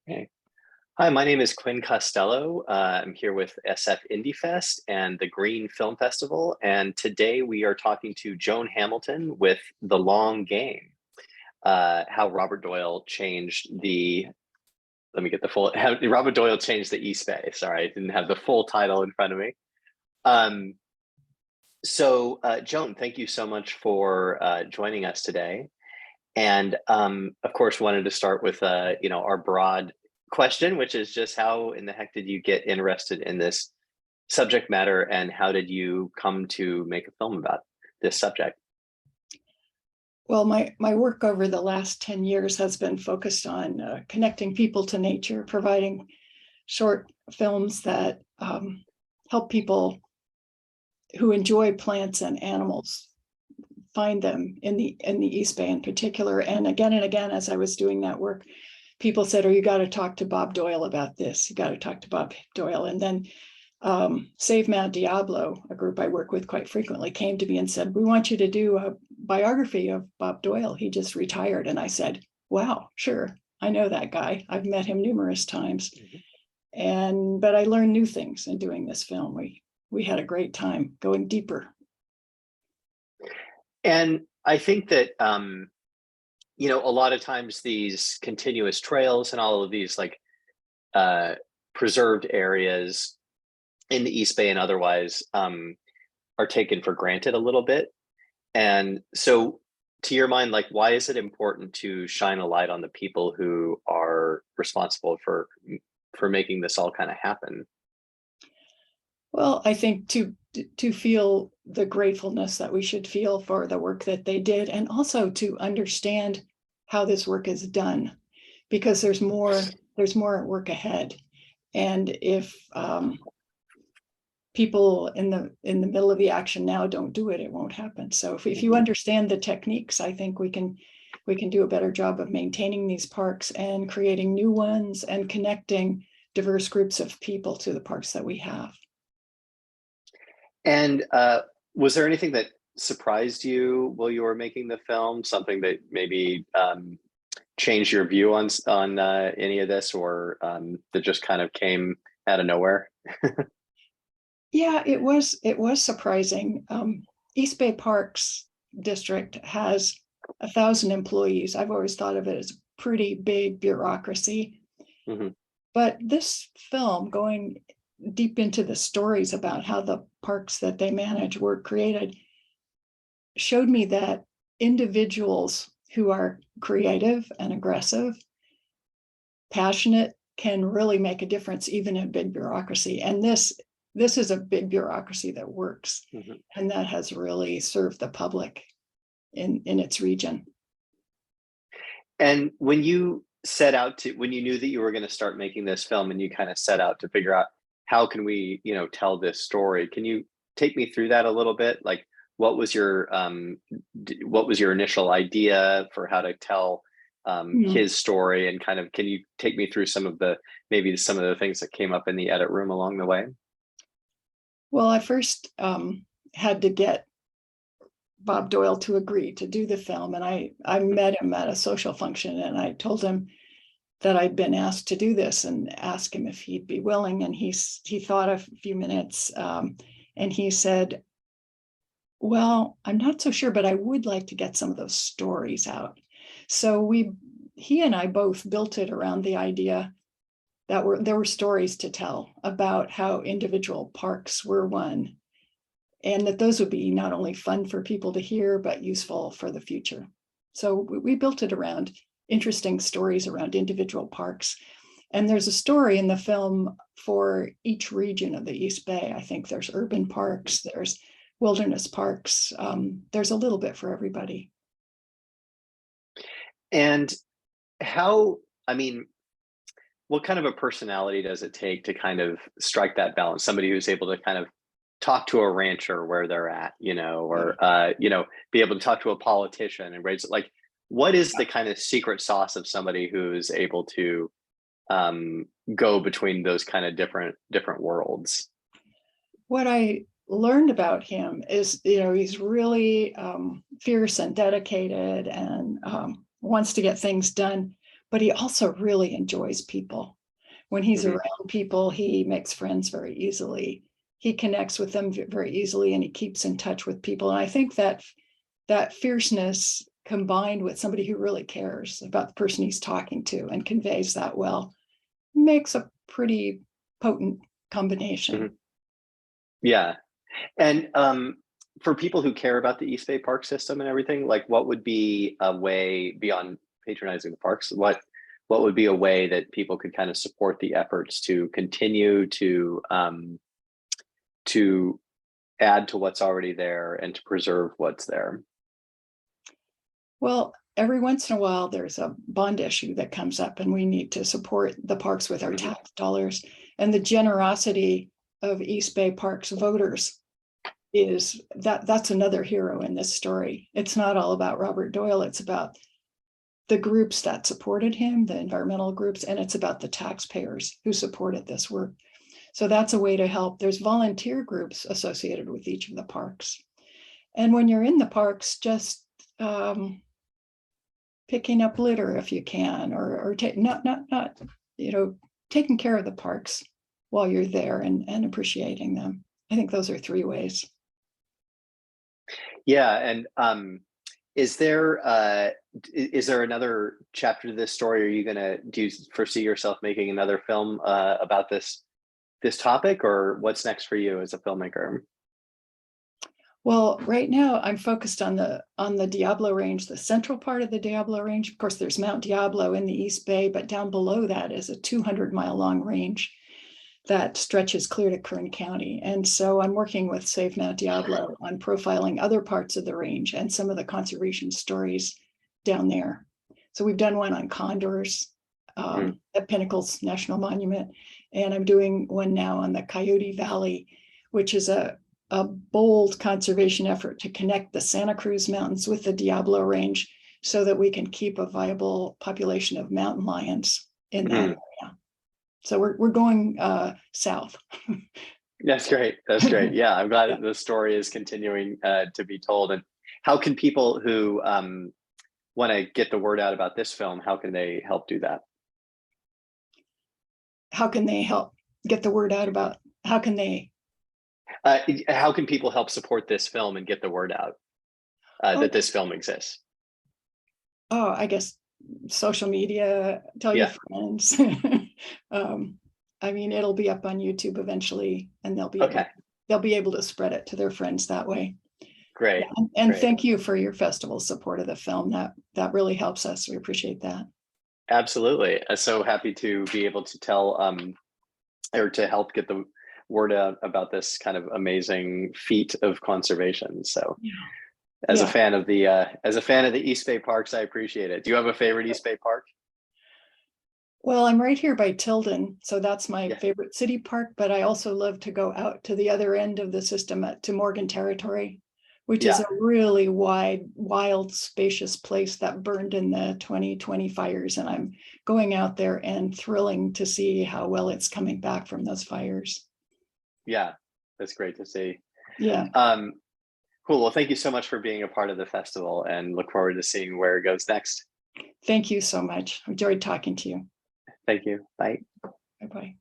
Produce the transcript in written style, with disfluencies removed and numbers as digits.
Okay. Hi, my name is Quinn Costello. I'm here with SF Indie Fest and the Green Film Festival. And today we are talking to Joan Hamilton with The Long Game, how Robert Doyle changed the, let me get the full, how Robert Doyle changed the East Bay. Sorry, I didn't have the full title in front of me. Um, Joan, thank you so much for joining us today. And of course, wanted to start with our broad question, which is just how in the heck did you get interested in this subject matter, and how did you come to make a film about this subject? Well, my work over the last 10 years has been focused on connecting people to nature, providing short films that help people who enjoy plants and animals find them in the East Bay in particular. And again, as I was doing that work, people said, "Oh, you got to talk to Bob Doyle about this. You got to talk to Bob Doyle." And then Save Mad Diablo, a group I work with quite frequently, came to me and said, "We want you to do a biography of Bob Doyle. He just retired." And I said, "Wow, sure. I know that guy. I've met him numerous times." But I learned new things in doing this film. We had a great time going deeper. And I think that a lot of times these continuous trails and all of these preserved areas in the East Bay and otherwise are taken for granted a little bit. And so, to your mind, like, why is it important to shine a light on the people who are responsible for making this all kind of happen? Well, I think to feel the gratefulness that we should feel for the work that they did, and also to understand how this work is done, because there's more work ahead. And if people in the middle of the action now don't do it, it won't happen. So if you understand the techniques, I think we can do a better job of maintaining these parks and creating new ones and connecting diverse groups of people to the parks that we have. And was there anything that surprised you while you were making the film? Something that maybe changed your view on any of this, or that just kind of came out of nowhere? Yeah, it was surprising. East Bay Parks District has 1,000 employees. I've always thought of it as a pretty big bureaucracy. Mm-hmm. But this film, going deep into the stories about how the parks that they manage were created, showed me that individuals who are creative and aggressive, passionate, can really make a difference even in big bureaucracy. And this is a big bureaucracy that works, and that has really served the public in its region. And when you knew that you were going to start making this film, and you kind of set out to figure out how can we, tell this story, can you take me through that a little bit? Like, what was your initial idea for how to tell his story, and kind of, can you take me through some of the things that came up in the edit room along the way? Well, I first had to get Bob Doyle to agree to do the film. And I met him at a social function, and I told him that I'd been asked to do this and asked him if he'd be willing. And he thought a few minutes, and he said, "Well, I'm not so sure, but I would like to get some of those stories out." So he and I both built it around the idea that there were stories to tell about how individual parks were run, and that those would be not only fun for people to hear, but useful for the future. So we built it around interesting stories around individual parks. And there's a story in the film for each region of the East Bay. I think there's urban parks, there's wilderness parks. There's a little bit for everybody. And what kind of a personality does it take to kind of strike that balance? Somebody who's able to kind of talk to a rancher where they're at, or be able to talk to a politician and raise it. Like, what is the kind of secret sauce of somebody who's able to go between those kind of different worlds? What I learned about him is, he's really fierce and dedicated, and wants to get things done. but he also really enjoys people. When he's Hmm. around people, he makes friends very easily. He connects with them very easily, and he keeps in touch with people. And I think that that fierceness combined with somebody who really cares about the person he's talking to and conveys that well makes a pretty potent combination. Hmm. Yeah. And for people who care about the East Bay Park system and everything, like what would be a way beyond patronizing the parks? What would be a way that people could kind of support the efforts to continue to add to what's already there and to preserve what's there? Well, every once in a while, there's a bond issue that comes up, and we need to support the parks with our Hmm. tax dollars. And the generosity of East Bay Parks voters is that's another hero in this story. It's not all about Robert Doyle, it's about the groups that supported him, the environmental groups, and it's about the taxpayers who supported this work. So that's a way to help. There's volunteer groups associated with each of the parks. And when you're in the parks, just picking up litter if you can, or not, taking care of the parks while you're there and appreciating them. I think those are three ways. Yeah, and is there another chapter to this story? Are you gonna do you foresee yourself making another film about this topic, or what's next for you as a filmmaker? Well, right now I'm focused on the Diablo Range, the central part of the Diablo Range. Of course, there's Mount Diablo in the East Bay, but down below that is a 200-mile long range that stretches clear to Kern County. And so I'm working with Save Mount Diablo on profiling other parts of the range and some of the conservation stories down there. So we've done one on condors Mm. at Pinnacles National Monument, and I'm doing one now on the Coyote Valley, which is a bold conservation effort to connect the Santa Cruz Mountains with the Diablo Range so that we can keep a viable population of mountain lions in that Mhm. area. So we're going south. That's great. That's great. Yeah, I'm glad that the story is continuing to be told. And how can people who want to get the word out about this film, how can they help do that? How can they help get the word out about, how can they, How can people help support this film and get the word out oh, that this film exists? I guess social media, tell your Yeah. friends. um, I mean, it'll be up on YouTube eventually, and Okay. they'll be able to spread it to their friends that way. Yeah, Great. and Great. thank you for your festival support of the film. That really helps us. We appreciate that. Absolutely. So happy to be able to tell or to help get the word out about this kind of amazing feat of conservation. So Yeah. as a Yeah. fan of the East Bay parks, I appreciate it. Do you have a favorite East Bay park? Well, I'm right here by Tilden, so that's my Yeah. favorite city park, but I also love to go out to the other end of the system to Morgan Territory, which is Yeah. a really wide, wild, spacious place that burned in the 2020 fires. And I'm going out there and thrilling to see how well it's coming back from those fires. Yeah. That's great to see. Yeah. Um, cool. Well, thank you so much for being a part of the festival and look forward to seeing where it goes next. Thank you so much. I enjoyed talking to you. Thank you. Bye. Bye-bye.